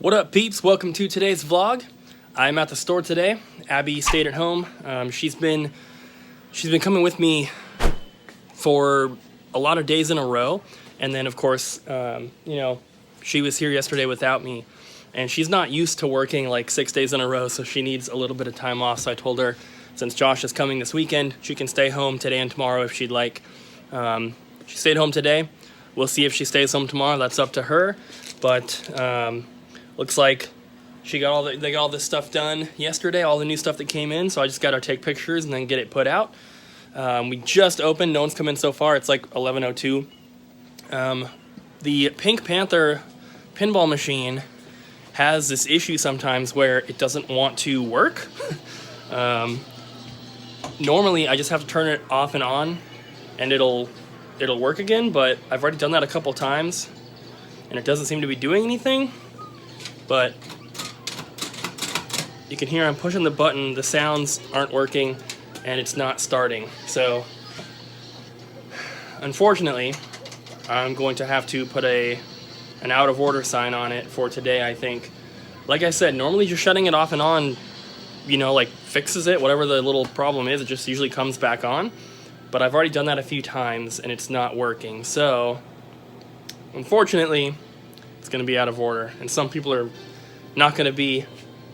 What up, peeps? Welcome to today's vlog. I'm at the store today. Abby stayed at home. She's been coming with me for a lot of days in a row, and then of course, she was here yesterday without me, and she's not used to working like 6 days in a row, so she needs a little bit of time off. So I told her, since Josh is coming this weekend, she can stay home today and tomorrow if she'd like. She stayed home today. We'll see if she stays home tomorrow. That's up to her. But looks like they got all this stuff done yesterday, all the new stuff that came in, so I just got to take pictures and then get it put out. We just opened. No one's come in so far. It's like 11:02. The Pink Panther pinball machine has this issue sometimes where it doesn't want to work. Normally, I just have to turn it off and on, and it'll work again, but I've already done that a couple times, and it doesn't seem to be doing anything. But you can hear I'm pushing the button, the sounds aren't working, and it's not starting. So unfortunately, I'm going to have to put an out of order sign on it for today, I think. Like I said, normally just shutting it off and on, fixes it, whatever the little problem is, it just usually comes back on. But I've already done that a few times and it's not working. So unfortunately, it's going to be out of order, and some people are not going to be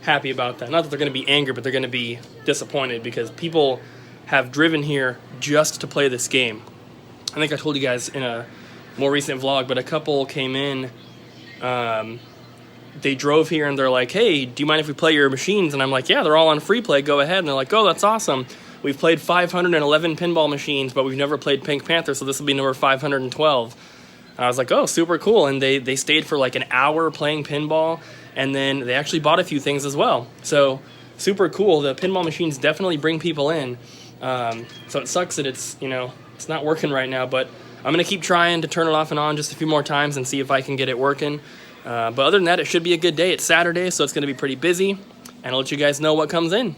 happy about that. Not that they're going to be angry, but they're going to be disappointed because people have driven here just to play this game. I think I told you guys in a more recent vlog, but a couple came in, they drove here and they're like, hey, do you mind if we play your machines? And I'm like, yeah, they're all on free play, go ahead. And they're like, oh, that's awesome. We've played 511 pinball machines, but we've never played Pink Panther, so this will be number 512. And I was like, oh, super cool. And they stayed for like an hour playing pinball, and then they actually bought a few things as well. So super cool. The pinball machines definitely bring people in. So it sucks that it's not working right now, but I'm going to keep trying to turn it off and on just a few more times and see if I can get it working. But other than that, it should be a good day. It's Saturday, so it's going to be pretty busy, and I'll let you guys know what comes in.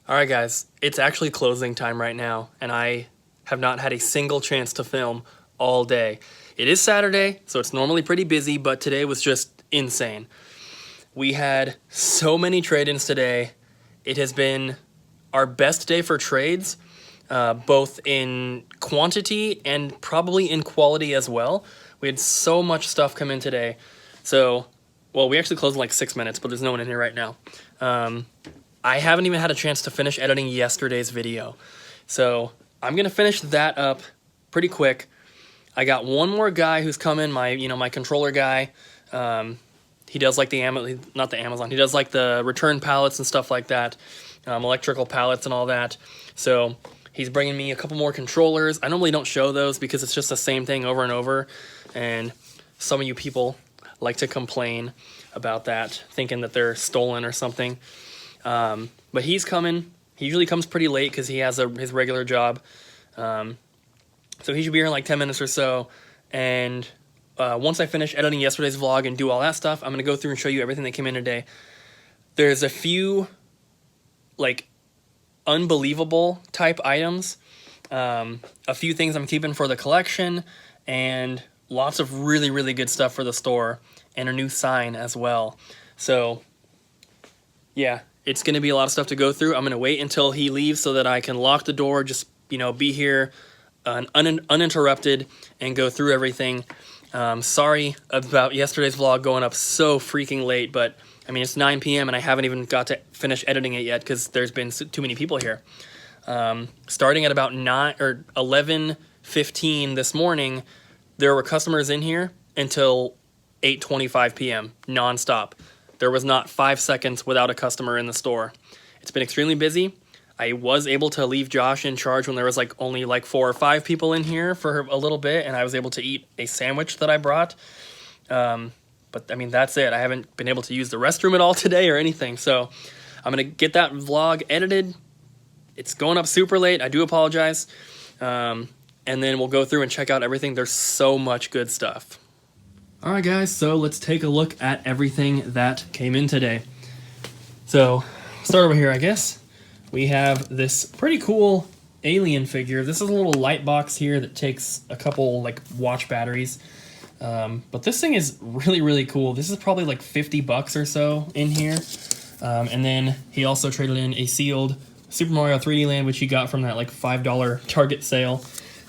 All right, guys, it's actually closing time right now, and I have not had a single chance to film all day. It is Saturday, so it's normally pretty busy, but today was just insane. We had so many trade-ins today. It has been our best day for trades, both in quantity and probably in quality as well. We had so much stuff come in today. So, well, we actually closed in like 6 minutes, but there's no one in here right now. I haven't even had a chance to finish editing yesterday's video. So I'm going to finish that up pretty quick. I got one more guy who's coming, my controller guy. He does like not the Amazon, he does like the return pallets and stuff like that, electrical pallets and all that. So he's bringing me a couple more controllers. I normally don't show those because it's just the same thing over and over, and some of you people like to complain about that, thinking that they're stolen or something. But he's coming. He usually comes pretty late because he has his regular job. So he should be here in like 10 minutes or so. And once I finish editing yesterday's vlog and do all that stuff, I'm going to go through and show you everything that came in today. There's a few like unbelievable type items. A few things I'm keeping for the collection, and lots of really, really good stuff for the store, and a new sign as well. So yeah, it's going to be a lot of stuff to go through. I'm going to wait until he leaves so that I can lock the door, just, be here uninterrupted and go through everything. Sorry about yesterday's vlog going up so freaking late, but it's 9 p.m. and I haven't even got to finish editing it yet because there's been too many people here. Starting at about 11:15 this morning, there were customers in here until 8:25 p.m. nonstop. There was not 5 seconds without a customer in the store. It's been extremely busy. I was able to leave Josh in charge when there was only 4 or 5 people in here for a little bit, and I was able to eat a sandwich that I brought. But that's it. I haven't been able to use the restroom at all today or anything. So I'm going to get that vlog edited. It's going up super late. I do apologize. And then we'll go through and check out everything. There's so much good stuff. All right, guys, so let's take a look at everything that came in today. So start over here, I guess. We have this pretty cool alien figure. This is a little light box here that takes a couple watch batteries. But this thing is really, really cool. This is probably like 50 bucks or so in here. And then he also traded in a sealed Super Mario 3D Land, which he got from that like $5 Target sale.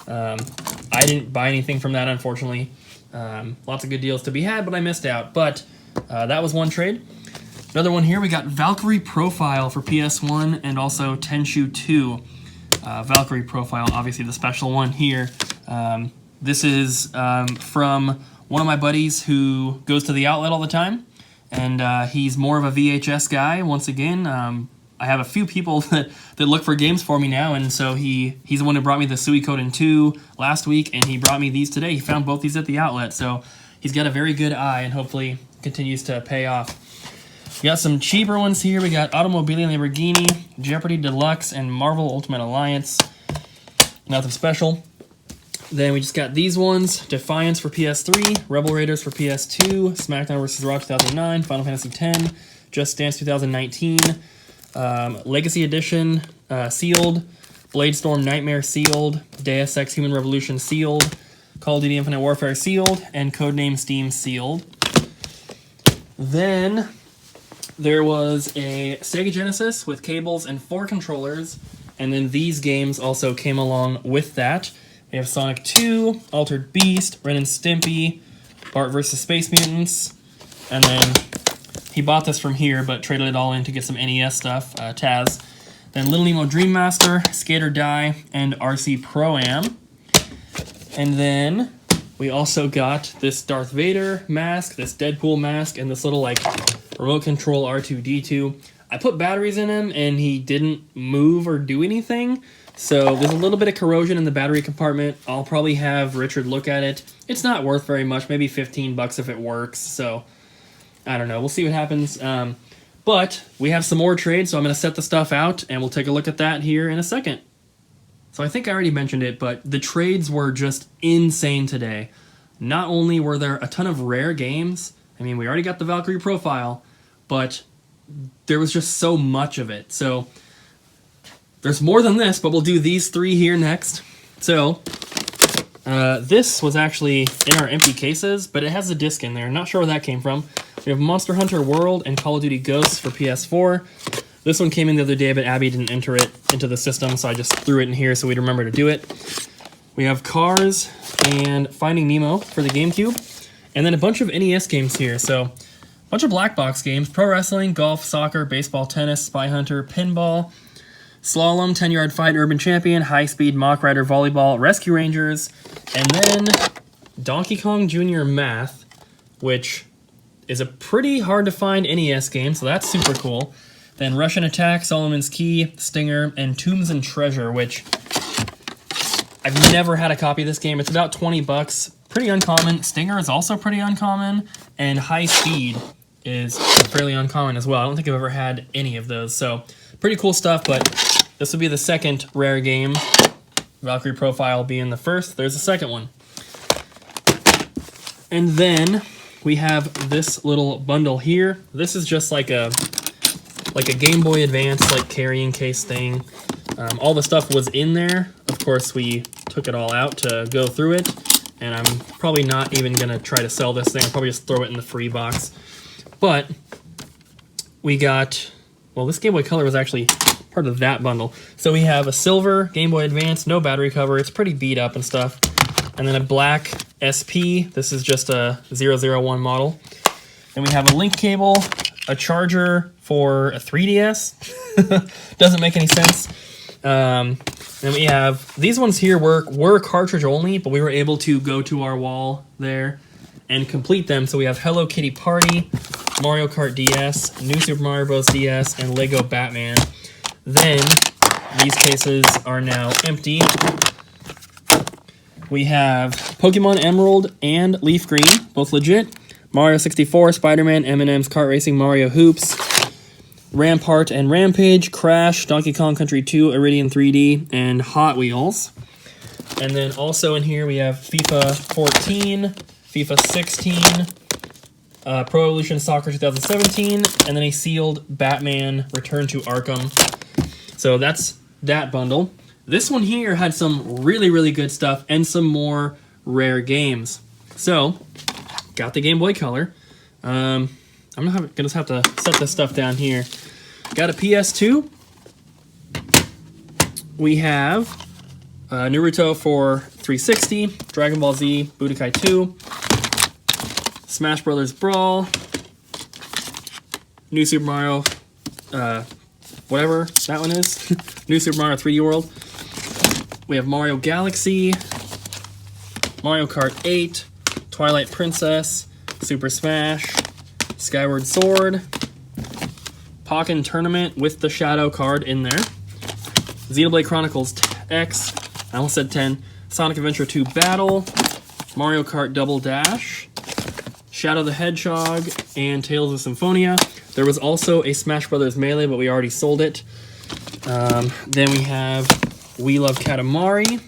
I didn't buy anything from that, unfortunately. Lots of good deals to be had, but I missed out. But that was one trade. Another one here, we got Valkyrie Profile for PS1 and also Tenchu 2. Valkyrie Profile, obviously the special one here. This is from one of my buddies who goes to the outlet all the time, and he's more of a VHS guy. Once again, I have a few people that look for games for me now, and so he's the one who brought me the Suikoden 2 last week, and he brought me these today. He found both these at the outlet, so he's got a very good eye, and hopefully continues to pay off. We got some cheaper ones here. We got Automobili Lamborghini, Jeopardy Deluxe, and Marvel Ultimate Alliance. Nothing special. Then we just got these ones. Defiance for PS3, Rebel Raiders for PS2, SmackDown vs. Raw 2009, Final Fantasy X, Just Dance 2019, Legacy Edition sealed, Bladestorm Nightmare sealed, Deus Ex Human Revolution sealed, Call of Duty Infinite Warfare sealed, and Codename Steam sealed. Then there was a Sega Genesis with cables and 4 controllers, and then these games also came along with that. We have Sonic 2, Altered Beast, Ren and Stimpy, Bart vs. Space Mutants, and then he bought this from here but traded it all in to get some NES stuff, Taz. Then Little Nemo Dream Master, Skate or Die, and RC Pro-Am. And then we also got this Darth Vader mask, this Deadpool mask, and this little like remote control R2-D2. I put batteries in him and he didn't move or do anything. So there's a little bit of corrosion in the battery compartment. I'll probably have Richard look at it. It's not worth very much, maybe 15 bucks if it works. So I don't know, we'll see what happens. But we have some more trades, so I'm gonna set the stuff out and we'll take a look at that here in a second. So I think I already mentioned it, but the trades were just insane today. Not only were there a ton of rare games, I mean, we already got the Valkyrie Profile, but there was just so much of it. So there's more than this, but we'll do these 3 here next. So this was actually in our empty cases, but it has a disc in there. Not sure where that came from. We have Monster Hunter World and Call of Duty Ghosts for PS4. This one came in the other day, but Abby didn't enter it into the system, so I just threw it in here so we'd remember to do it. We have Cars and Finding Nemo for the GameCube, and then a bunch of NES games here. So a bunch of black box games: Pro Wrestling, Golf, Soccer, Baseball, Tennis, Spy Hunter, Pinball, Slalom, 10-Yard Fight, Urban Champion, High Speed, Mock Rider, Volleyball, Rescue Rangers, and then Donkey Kong Jr. Math, which is a pretty hard to find NES game, so that's super cool. Then Russian Attack, Solomon's Key, Stinger, and Tombs and Treasure, which I've never had a copy of this game. It's about 20 bucks. Pretty uncommon. Stinger is also pretty uncommon, and High Speed is fairly uncommon as well. I don't think I've ever had any of those, so pretty cool stuff, but this will be the second rare game. Valkyrie Profile being the first. There's the second one. And then we have this little bundle here. This is just like a Game Boy Advance like carrying case thing. All the stuff was in there. Of course, we took it all out to go through it, and I'm probably not even gonna try to sell this thing. I'll probably just throw it in the free box. But we got, well, this Game Boy Color was actually part of that bundle. So we have a silver Game Boy Advance, no battery cover. It's pretty beat up and stuff. And then a black SP. This is just a 001 model. Then we have a link cable, a charger for a 3DS. Doesn't make any sense. Then we have, these ones here were cartridge only, but we were able to go to our wall there and complete them. So we have Hello Kitty Party, Mario Kart DS, New Super Mario Bros. DS, and Lego Batman. Then these cases are now empty. We have Pokemon Emerald and Leaf Green, both legit. Mario 64, Spider-Man, M&M's Kart Racing, Mario Hoops, Rampart and Rampage, Crash, Donkey Kong Country 2, Iridian 3D, and Hot Wheels. And then also in here we have FIFA 14, FIFA 16, Pro Evolution Soccer 2017, and then a sealed Batman Return to Arkham. So that's that bundle. This one here had some really, really good stuff and some more rare games. So, got the Game Boy Color. I'm gonna have to set this stuff down here. Got a PS2. We have Naruto for 360, Dragon Ball Z, Budokai 2, Smash Brothers Brawl, New Super Mario, whatever that one is, New Super Mario 3D World. We have Mario Galaxy, Mario Kart 8, Twilight Princess, Super Smash, Skyward Sword, Pokken Tournament with the Shadow card in there, Xenoblade Chronicles X, I almost said 10, Sonic Adventure 2 Battle, Mario Kart Double Dash, Shadow the Hedgehog, and Tales of Symphonia. There was also a Smash Brothers Melee, but we already sold it. Then we have We Love Katamari.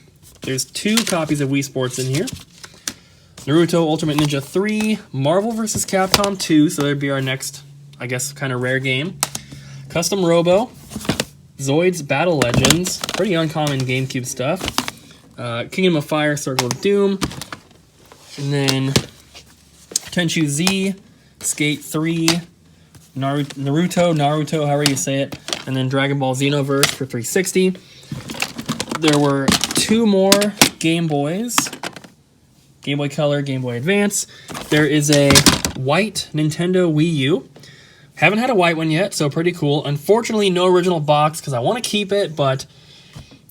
There's 2 copies of Wii Sports in here. Naruto Ultimate Ninja 3, Marvel vs. Capcom 2, so that'd be our next, I guess, kind of rare game. Custom Robo, Zoids Battle Legends, pretty uncommon GameCube stuff. Kingdom of Fire, Circle of Doom, and then Tenchu Z, Skate 3, Naruto, however you say it, and then Dragon Ball Xenoverse for 360. There were 2 more Game Boys, Game Boy Color, Game Boy Advance. There is a white Nintendo Wii U. Haven't had a white one yet, so pretty cool. Unfortunately, no original box, because I want to keep it, but,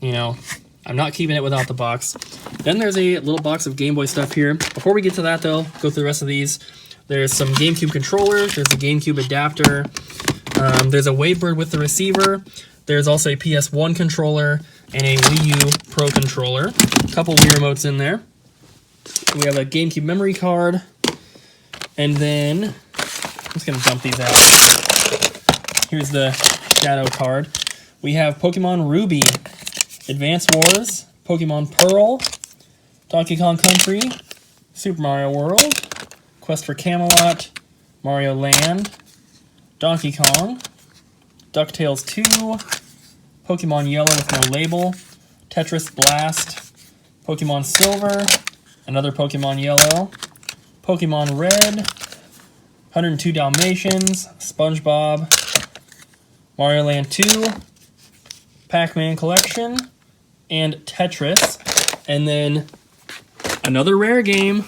you know, I'm not keeping it without the box. Then there's a little box of Game Boy stuff here. Before we get to that, though, go through the rest of these. There's some GameCube controllers. There's a GameCube adapter. There's a Wavebird with the receiver. There's also a PS1 controller and a Wii U Pro controller. A couple Wii remotes in there. We have a GameCube memory card. And then, I'm just going to dump these out. Here's the Shadow card. We have Pokemon Ruby, Advance Wars, Pokemon Pearl, Donkey Kong Country, Super Mario World, Quest for Camelot, Mario Land, Donkey Kong, DuckTales 2, Pokemon Yellow with no label, Tetris Blast, Pokemon Silver, another Pokemon Yellow, Pokemon Red, 102 Dalmatians, SpongeBob, Mario Land 2, Pac-Man Collection, and Tetris. And then another rare game,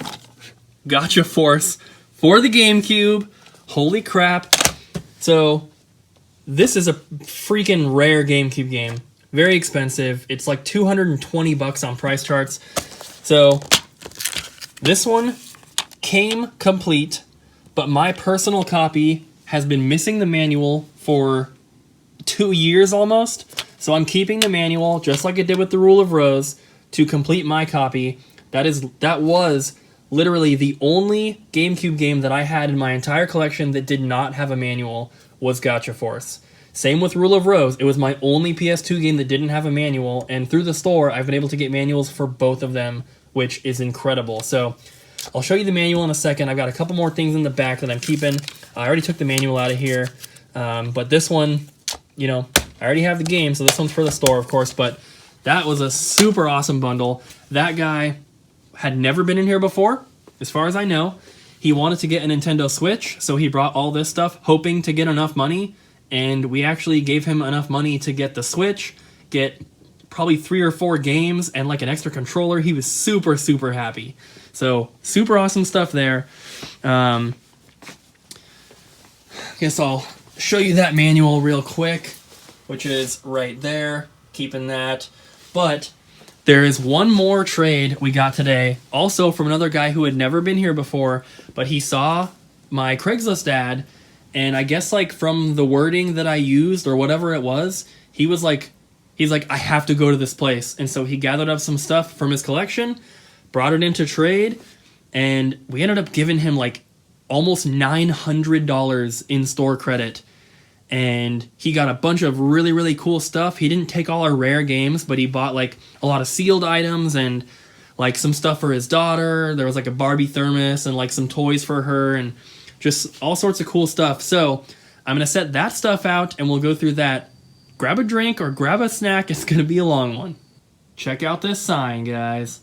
Gotcha Force for the GameCube. Holy crap. So this is a freaking rare GameCube game. Very expensive. It's like 220 bucks on price charts. So this one came complete, but my personal copy has been missing the manual for 2 years almost. So I'm keeping the manual, just like I did with the Rule of Rose, to complete my copy. That was literally the only GameCube game that I had in my entire collection that did not have a manual was Gotcha Force. Same with Rule of Rose. It was my only PS2 game that didn't have a manual, and through the store, I've been able to get manuals for both of them, which is incredible. So I'll show you the manual in a second. I've got a couple more things in the back that I'm keeping. I already took the manual out of here, but this one, you know, I already have the game, so this one's for the store, of course, but that was a super awesome bundle. That guy had never been in here before, as far as I know. He wanted to get a Nintendo Switch, so he brought all this stuff, hoping to get enough money, and we actually gave him enough money to get the Switch, get probably 3 or 4 games, and like an extra controller. He was super, super happy. So, super awesome stuff there. Guess I'll show you that manual real quick, which is right there, keeping that. But there is one more trade we got today, also from another guy who had never been here before, but he saw my Craigslist ad, and I guess like from the wording that I used or whatever it was, he's like, I have to go to this place. And so he gathered up some stuff from his collection, brought it into trade, and we ended up giving him like almost $900 in store credit. And he got a bunch of really, really cool stuff. He didn't take all our rare games, but he bought like a lot of sealed items and like some stuff for his daughter. There was like a Barbie thermos and like some toys for her and just all sorts of cool stuff. So I'm going to set that stuff out and we'll go through that. Grab a drink or grab a snack. It's going to be a long one. Check out this sign, guys.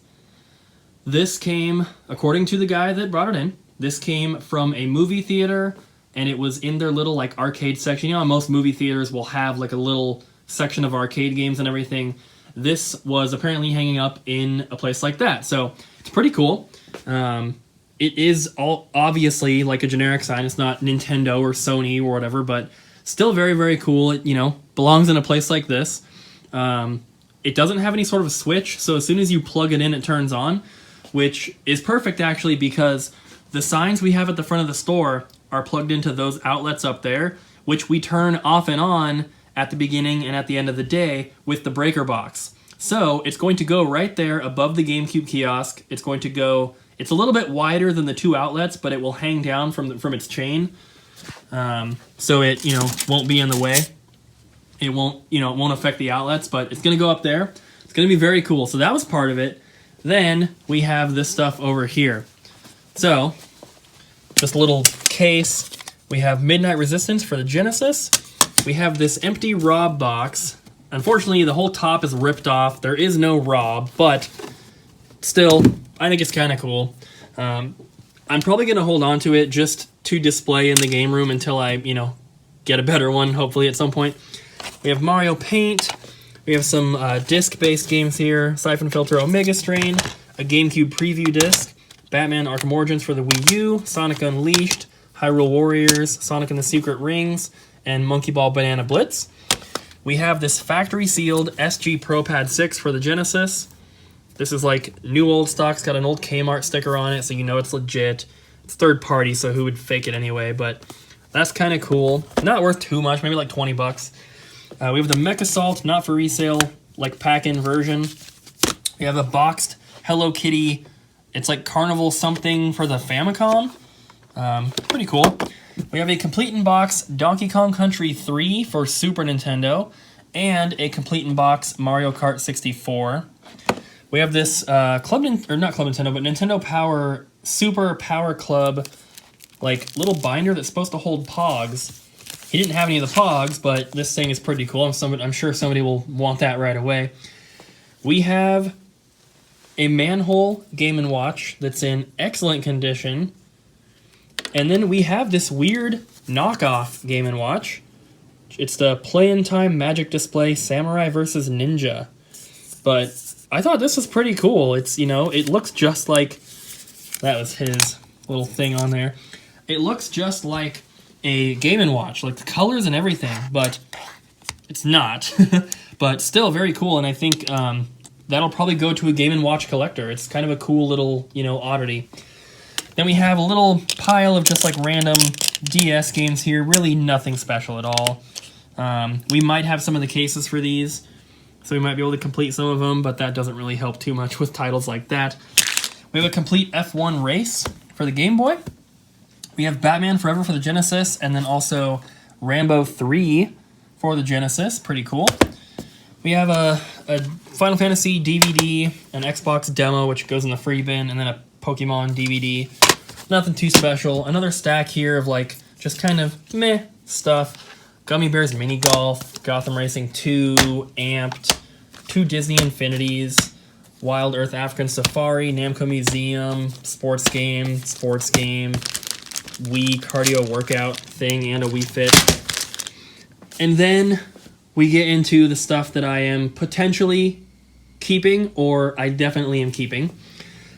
This came, according to the guy that brought it in, this came from a movie theater, and it was in their little like arcade section. You know, most movie theaters will have like a little section of arcade games and everything. This was apparently hanging up in a place like that, so it's pretty cool. It is all obviously like a generic sign. It's not Nintendo or Sony or whatever, but still very, very cool. It, you know, belongs in a place like this. It doesn't have any sort of a switch, so as soon as you plug it in, it turns on, which is perfect actually, because the signs we have at the front of the store are plugged into those outlets up there, which we turn off and on at the beginning and at the end of the day with the breaker box. So it's going to go right there above the GameCube kiosk. It's going to go, it's a little bit wider than the two outlets, but it will hang down from its chain. So it, you know, won't be in the way. It won't, you know, it won't affect the outlets, but it's going to go up there. It's going to be very cool. So that was part of it. Then we have this stuff over here. So, just a little case. We have Midnight Resistance for the Genesis. We have this empty Rob box. Unfortunately, the whole top is ripped off. There is no Rob, but still, I think it's kind of cool. I'm probably going to hold on to it just to display in the game room until I, you know, get a better one, hopefully at some point. We have Mario Paint. We have some disc-based games here. Siphon Filter Omega Strain, a GameCube preview disc, Batman Arkham Origins for the Wii U, Sonic Unleashed, Hyrule Warriors, Sonic and the Secret Rings, and Monkey Ball Banana Blitz. We have this factory-sealed SG Pro Pad 6 for the Genesis. This is like new old stock. It's got an old Kmart sticker on it, so you know it's legit. It's third party, so who would fake it anyway, but that's kind of cool. Not worth too much, maybe like 20 bucks. We have the Mech Assault, not for resale, like pack-in version. We have a boxed Hello Kitty. It's like Carnival something for the Famicom. Pretty cool. We have a complete-in-box Donkey Kong Country 3 for Super Nintendo, and a complete-in-box Mario Kart 64. We have this not Club Nintendo, but Nintendo Power Super Power Club, like little binder that's supposed to hold Pogs. He didn't have any of the Pogs, but this thing is pretty cool. I'm sure somebody will want that right away. We have a Manhole Game & Watch that's in excellent condition. And then we have this weird knockoff Game & Watch. It's the Play in Time Magic Display Samurai vs. Ninja. But I thought this was pretty cool. It's, you know, it looks just like... That was his little thing on there. It looks just like a Game & Watch, like the colors and everything, but it's not. But still very cool, and I think that'll probably go to a Game & Watch collector. It's kind of a cool little, you know, oddity. Then we have a little pile of just like random DS games here, really nothing special at all. We might have some of the cases for these, so we might be able to complete some of them, but that doesn't really help too much with titles like that. We have a complete F1 race for the Game Boy. We have Batman Forever for the Genesis, and then also Rambo 3 for the Genesis. Pretty cool. We have a Final Fantasy DVD, an Xbox demo, which goes in the free bin, and then a Pokemon DVD. Nothing too special. Another stack here of like just kind of meh stuff. Gummy Bears Mini Golf, Gotham Racing 2, Amped, 2 Disney Infinities, Wild Earth African Safari, Namco Museum, sports game, Wii cardio workout thing, and a Wii Fit. And then we get into the stuff that I am potentially keeping, or I definitely am keeping.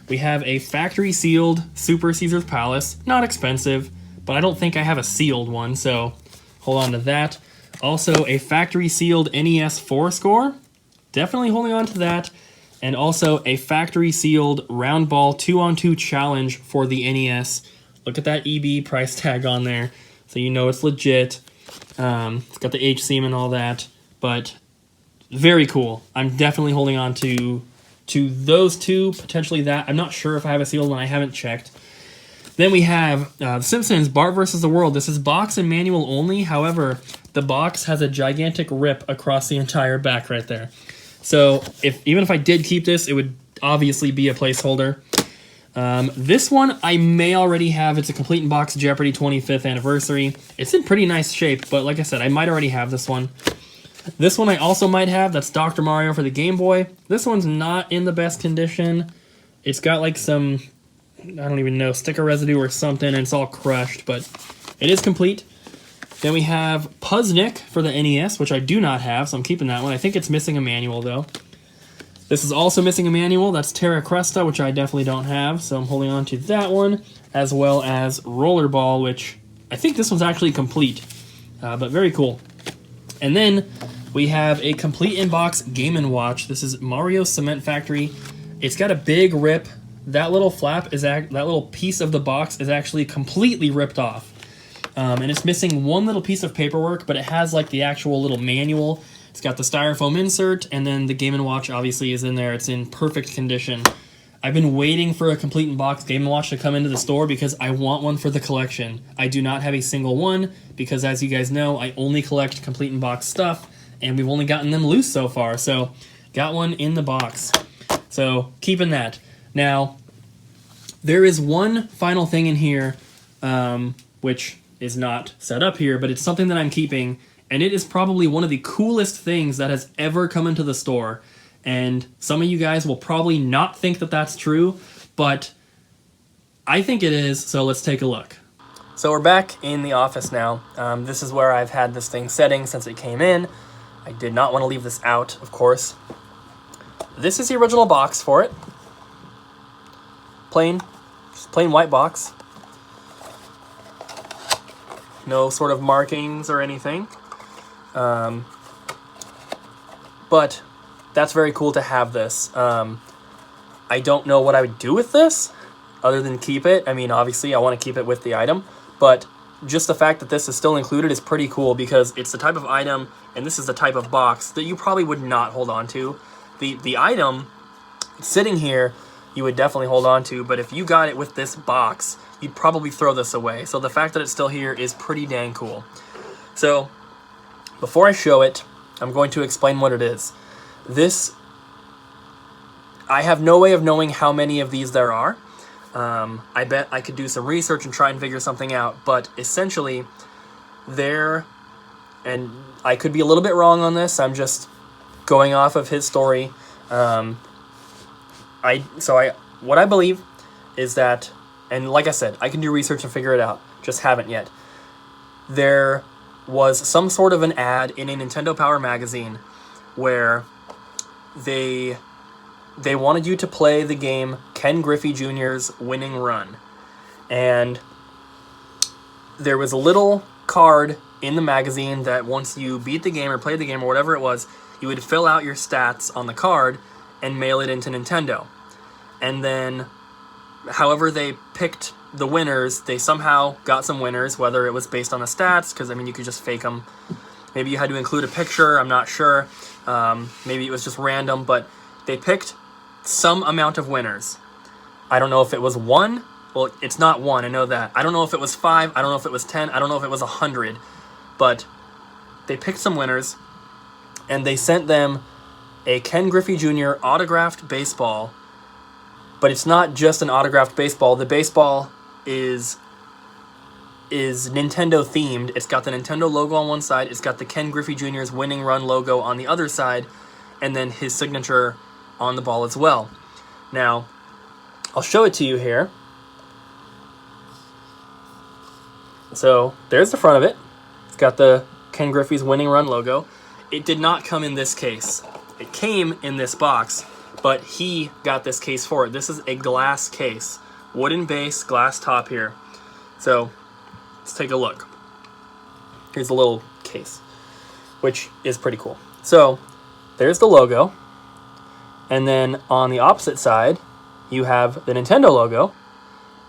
We have a factory-sealed Super Caesar's Palace. Not expensive, but I don't think I have a sealed one, so hold on to that. Also, a factory-sealed NES 4-score. Definitely holding on to that. And also a factory-sealed Round Ball 2-on-2 Challenge for the NES. Look at that EB price tag on there, so you know it's legit. It's got the HCM and all that, but very cool. I'm definitely holding on to those two, potentially that. I'm not sure if I have a sealed one. I haven't checked. Then we have The Simpsons, Bart vs. the World. This is box and manual only. However, the box has a gigantic rip across the entire back right there. So even if I did keep this, it would obviously be a placeholder. This one I may already have. It's a complete in box Jeopardy 25th anniversary. It's in pretty nice shape, but like I said, I might already have this one. This one I also might have. That's Dr. Mario for the Game Boy. This one's not in the best condition. It's got like some, I don't even know, sticker residue or something, and it's all crushed, but it is complete. Then we have Puzznick for the NES, which I do not have, so I'm keeping that one. I think it's missing a manual, though. This is also missing a manual. That's Terra Cresta, which I definitely don't have, so I'm holding on to that one, as well as Rollerball, which I think this one's actually complete, but very cool. And then we have a complete in-box Game & Watch. This is Mario Cement Factory. It's got a big rip. That little flap is that little piece of the box is actually completely ripped off, and it's missing one little piece of paperwork, but it has like the actual little manual. It's got the styrofoam insert, and then the Game & Watch obviously is in there. It's in perfect condition. I've been waiting for a complete in-box Game & Watch to come into the store because I want one for the collection. I do not have a single one because, as you guys know, I only collect complete in-box stuff, and we've only gotten them loose so far. So, got one in the box. So, keeping that. Now, there is one final thing in here, which is not set up here, but it's something that I'm keeping, and it is probably one of the coolest things that has ever come into the store. And some of you guys will probably not think that that's true, but I think it is, so let's take a look. So we're back in the office now. This is where I've had this thing setting since it came in. I did not want to leave this out, of course. This is the original box for it. Just plain white box. No sort of markings or anything. But that's very cool to have this. I don't know what I would do with this other than keep it. I mean, obviously I want to keep it with the item, but just the fact that this is still included is pretty cool because it's the type of item, and this is the type of box that you probably would not hold on to. The item sitting here, you would definitely hold on to, but if you got it with this box, you'd probably throw this away. So the fact that it's still here is pretty dang cool. So before I show it, I'm going to explain what it is. This, I have no way of knowing how many of these there are. I bet I could do some research and try and figure something out, but essentially there, and I could be a little bit wrong on this, I'm just going off of his story. What I believe is that, and like I said, I can do research and figure it out, just haven't yet. There was some sort of an ad in a Nintendo Power magazine where they wanted you to play the game Ken Griffey Jr.'s Winning Run. And there was a little card in the magazine that once you beat the game or played the game or whatever it was, you would fill out your stats on the card and mail it into Nintendo. And then, however they picked the winners, they somehow got some winners, whether it was based on the stats, because, I mean, you could just fake them. Maybe you had to include a picture, I'm not sure. Maybe it was just random, but they picked some amount of winners. I don't know if it was 1. Well, it's not 1, I know that. I don't know if it was 5, I don't know if it was 10, I don't know if it was 100. But they picked some winners, and they sent them a Ken Griffey Jr. autographed baseball. But it's not just an autographed baseball. The baseball is Nintendo themed. It's got the Nintendo logo on one side. It's got the Ken Griffey Jr.'s Winning Run logo on the other side, and then his signature on the ball as well. Now, I'll show it to you here. So, there's the front of it. It's got the Ken Griffey's Winning Run logo. It did not come in this case. It came in this box, but he got this case for it. This is a glass case. Wooden base, glass top here. So, let's take a look. Here's the little case, which is pretty cool. So, there's the logo. And then on the opposite side, you have the Nintendo logo.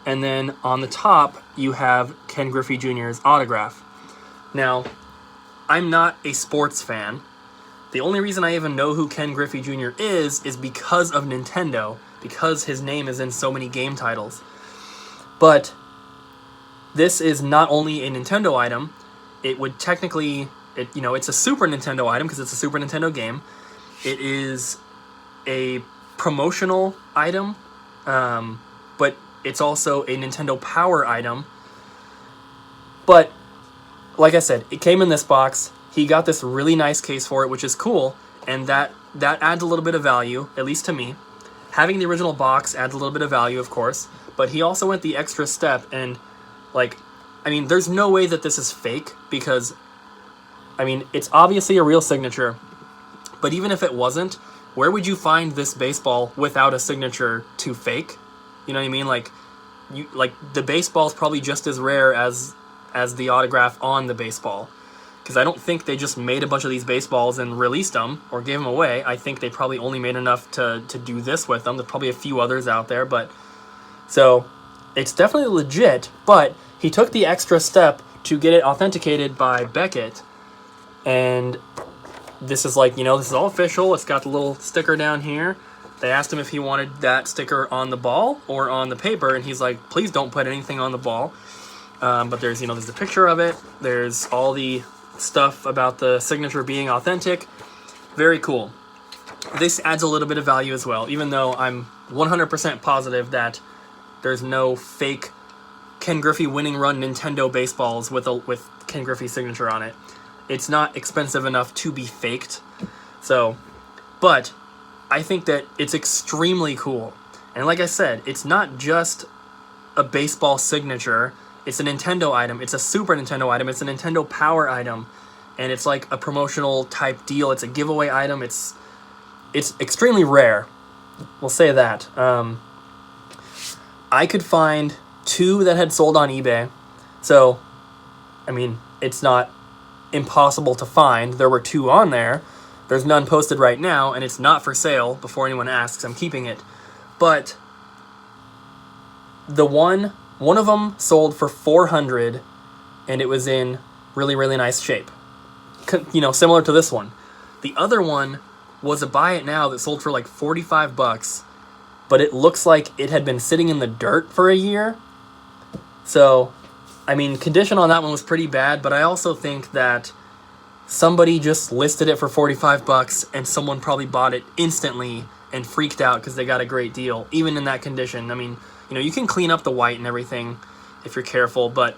And then on the top, you have Ken Griffey Jr.'s autograph. Now, I'm not a sports fan. The only reason I even know who Ken Griffey Jr. is because of Nintendo, because his name is in so many game titles. But this is not only a Nintendo item, it would technically, it's a Super Nintendo item because it's a Super Nintendo game. It is a promotional item, but it's also a Nintendo Power item. But, like I said, it came in this box. He got this really nice case for it, which is cool, and that adds a little bit of value, at least to me. having the original box adds a little bit of value, of course, but he also went the extra step, and, like, I mean, there's no way that this is fake, because, I mean, it's obviously a real signature, but even if it wasn't, where would you find this baseball without a signature to fake? You know what I mean? Like, the baseball's probably just as rare as the autograph on the baseball. Because I don't think they just made a bunch of these baseballs and released them or gave them away. I think they probably only made enough to do this with them. There's probably a few others out there, but... So, it's definitely legit, but he took the extra step to get it authenticated by Beckett. And this is like, you know, this is all official. It's got the little sticker down here. They asked him if he wanted that sticker on the ball or on the paper, and he's like, please don't put anything on the ball. But there's, you know, there's a picture of it. There's all the stuff about the signature being authentic. Very cool. This adds a little bit of value as well, even though I'm 100% positive that there's no fake Ken Griffey winning run Nintendo baseballs with Ken Griffey's signature on it. It's not expensive enough to be faked. So, but I think that it's extremely cool. And like I said, it's not just a baseball signature. It's a Nintendo item. It's a Super Nintendo item. It's a Nintendo Power item. And it's like a promotional type deal. It's a giveaway item. It's extremely rare. We'll say that. I could find 2 that had sold on eBay. So, I mean, it's not impossible to find. There were 2 on there. There's none posted right now, and it's not for sale. Before anyone asks, I'm keeping it. But the one of them sold for $400, and it was in really, really nice shape. You know, similar to this one. The other one was a buy it now that sold for like $45, but it looks like it had been sitting in the dirt for a year. So, I mean, condition on that one was pretty bad, but I also think that somebody just listed it for $45 and someone probably bought it instantly and freaked out because they got a great deal, even in that condition. I mean, you know, you can clean up the white and everything if you're careful, but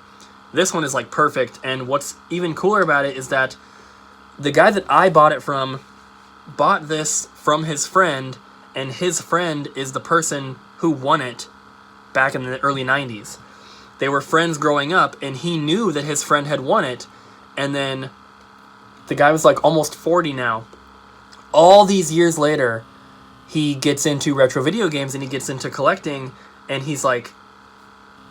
this one is like perfect. And what's even cooler about it is that the guy that I bought it from bought this from his friend, and his friend is the person who won it back in the early 90s. They were friends growing up, and he knew that his friend had won it, and then the guy was like almost 40 now. All these years later, he gets into retro video games and he gets into collecting, and he's like,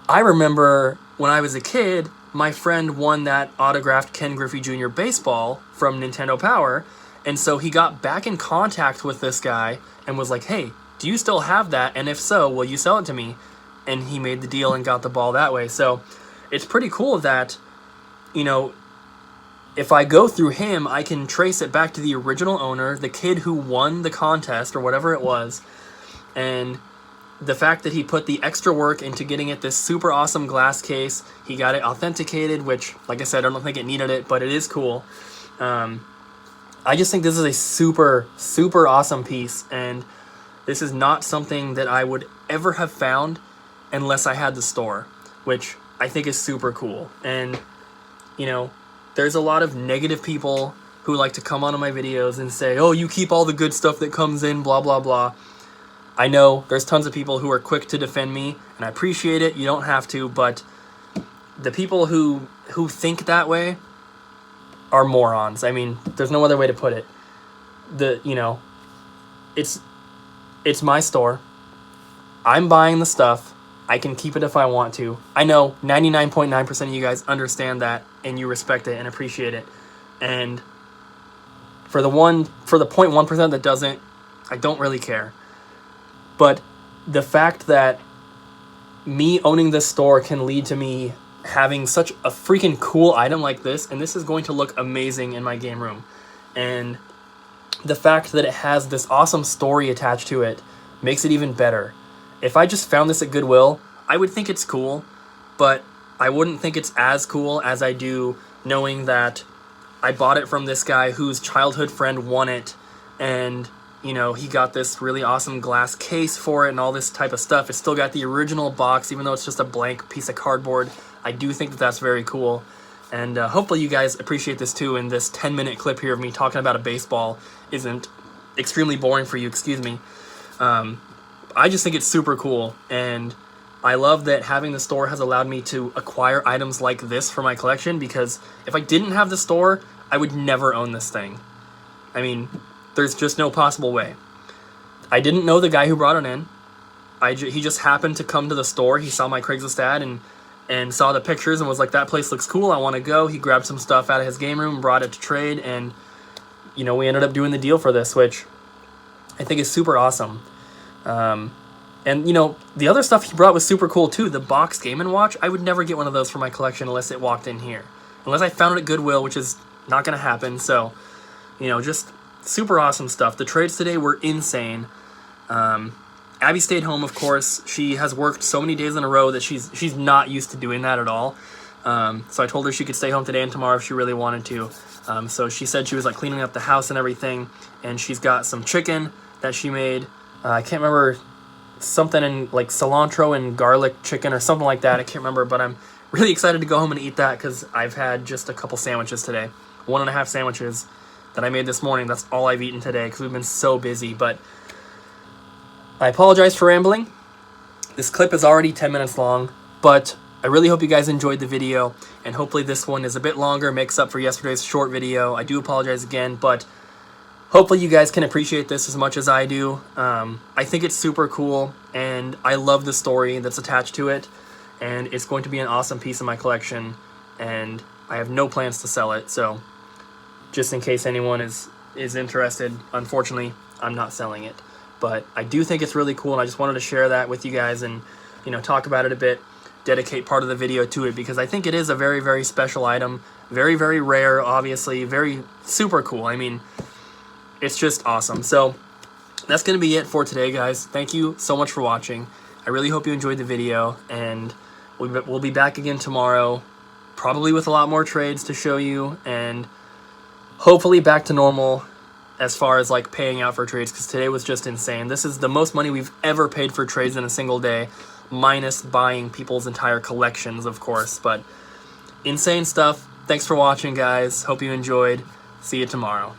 I remember when I was a kid, my friend won that autographed Ken Griffey Jr. baseball from Nintendo Power, and so he got back in contact with this guy and was like, hey, do you still have that? And if so, will you sell it to me? And he made the deal and got the ball that way. So it's pretty cool that, you know, if I go through him, I can trace it back to the original owner, the kid who won the contest or whatever it was, and the fact that he put the extra work into getting it this super awesome glass case. He got it authenticated, which, like I said, I don't think it needed it, but it is cool. I just think this is a super, super awesome piece, and this is not something that I would ever have found unless I had the store, which I think is super cool. And, you know, there's a lot of negative people who like to come onto my videos and say, oh, you keep all the good stuff that comes in, blah, blah, blah. I know there's tons of people who are quick to defend me, and I appreciate it. You don't have to, but the people who think that way are morons. I mean, there's no other way to put it. You know, it's my store. I'm buying the stuff. I can keep it if I want to. I know 99.9% of you guys understand that, and you respect it and appreciate it. And for the 0.1% that doesn't, I don't really care. But the fact that me owning this store can lead to me having such a freaking cool item like this, and this is going to look amazing in my game room. And the fact that it has this awesome story attached to it makes it even better. If I just found this at Goodwill, I would think it's cool, but I wouldn't think it's as cool as I do knowing that I bought it from this guy whose childhood friend won it, and, you know, he got this really awesome glass case for it and all this type of stuff. It's still got the original box, even though it's just a blank piece of cardboard. I do think that that's very cool, and hopefully you guys appreciate this too, and this 10-minute clip here of me talking about a baseball isn't extremely boring for you, excuse me. I just think it's super cool, and I love that having the store has allowed me to acquire items like this for my collection, because if I didn't have the store, I would never own this thing. I mean, there's just no possible way. I didn't know the guy who brought it in. He just happened to come to the store. He saw my Craigslist ad and saw the pictures and was like, that place looks cool, I want to go. He grabbed some stuff out of his game room, brought it to trade, and, you know, we ended up doing the deal for this, which I think is super awesome. And, you know, the other stuff he brought was super cool, too. The box Game & Watch, I would never get one of those for my collection unless it walked in here. Unless I found it at Goodwill, which is not going to happen. So, you know, just super awesome stuff. The trades today were insane. Abby stayed home, of course. She has worked so many days in a row that she's not used to doing that at all. So I told her she could stay home today and tomorrow if she really wanted to. So she said she was like cleaning up the house and everything. And she's got some chicken that she made. I can't remember, something in like cilantro and garlic chicken or something like that. I can't remember, but I'm really excited to go home and eat that because I've had just a couple sandwiches today. 1.5 sandwiches that I made this morning. That's all I've eaten today because we've been so busy. But I apologize for rambling. This clip is already 10 minutes long, but I really hope you guys enjoyed the video, and hopefully this one is a bit longer, makes up for yesterday's short video. I do apologize again, but hopefully you guys can appreciate this as much as I do. I think it's super cool, and I love the story that's attached to it, and it's going to be an awesome piece of my collection, and I have no plans to sell it, so just in case anyone is interested, unfortunately, I'm not selling it. But I do think it's really cool, and I just wanted to share that with you guys and, you know, talk about it a bit, dedicate part of the video to it, because I think it is a very, very special item, very, very rare, obviously, very super cool. I mean, it's just awesome. So that's going to be it for today, guys. Thank you so much for watching. I really hope you enjoyed the video, and we'll be back again tomorrow, probably with a lot more trades to show you, and hopefully back to normal as far as like paying out for trades, because today was just insane. This is the most money we've ever paid for trades in a single day, minus buying people's entire collections, of course. But insane stuff. Thanks for watching, guys. Hope you enjoyed. See you tomorrow.